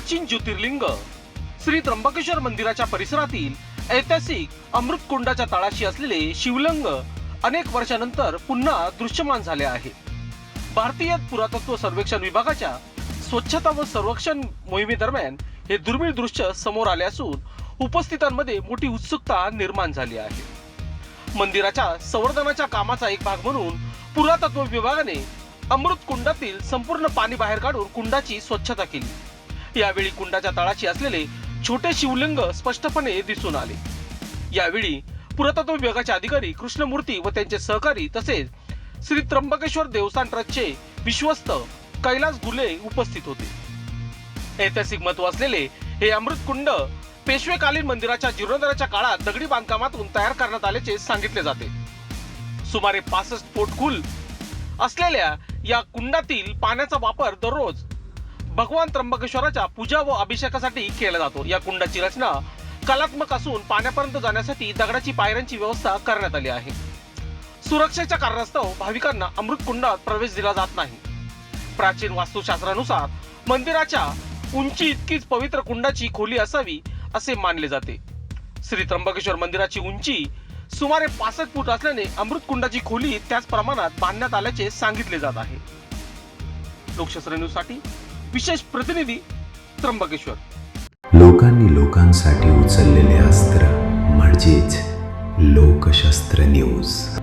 प्राचीन ज्योतिर्लिंग श्री त्र्यंबकेश्वर मंदिराच्या परिसरातील ऐतिहासिक अमृतकुंडाच्या तळाशी असलेले शिवलिंग अनेक वर्षानंतर पुन्हा दृश्यमान झाले आहे। भारतीय पुरातत्व सर्वेक्षण विभागाच्या स्वच्छता व संरक्षण मोहिमेदरम्यान हे दुर्मिळ दृश्य समोर आले असून उपस्थितांमध्ये मोठी उत्सुकता निर्माण झाली आहे। मंदिराच्या संवर्धनाच्या कामाचा एक भाग म्हणून पुरातत्व विभागाने अमृतकुंडातील संपूर्ण पाणी बाहेर काढून कुंडाची स्वच्छता केली। यावेळी कुंडाच्या तळाशी असलेले छोटे शिवलिंग स्पष्टपणे दिसून आले। यावेळी पुरातत्व विभागाचे अधिकारी कृष्णमूर्ती व त्यांचे सहकारी तसेच श्री त्र्यंबकेश्वर देवस्थान ट्रस्टचे विश्वस्त कैलास गुले उपस्थित होते। ऐतिहासिक महत्व असलेले हे अमृतकुंड पेशवेकालीन मंदिराच्या जीर्णोद्धाराच्या काळात दगडी बांधकामातून तयार करण्यात आल्याचे सांगितले जाते। सुमारे 65 फूट खोल असलेल्या या कुंडातील पाण्याचा वापर दररोज भगवान त्र्यंबकेश्वराच्या पूजा व अभिषेकासाठी केला जातो। या कुंडाची रचना कलात्मक असून पाण्यापर्यंत जाण्यासाठी दगडाची पायऱ्यांची व्यवस्था करण्यात आली आहे। सुरक्षेच्या कारणास्तव भाविकांना अमृतकुंडात प्रवेश दिला जात नाही। प्राचीन वास्तुशास्त्रानुसार मंदिराच्या उंची इतकीच पवित्र कुंडाची खोली असावी असे मानले जाते। श्री त्र्यंबकेश्वर मंदिराची उंची सुमारे 65 फूट असल्याने अमृतकुंडाची खोली त्याच प्रमाणात बांधण्यात आल्याचे सांगितले जात आहे। लोकशास्त्र न्यूज साठी विशेष प्रतिनिधी त्र्यंबकेश्वर। लोकांनी लोकांसाठी उचललेले अस्त्र म्हणजेच लोकशास्त्र न्यूज।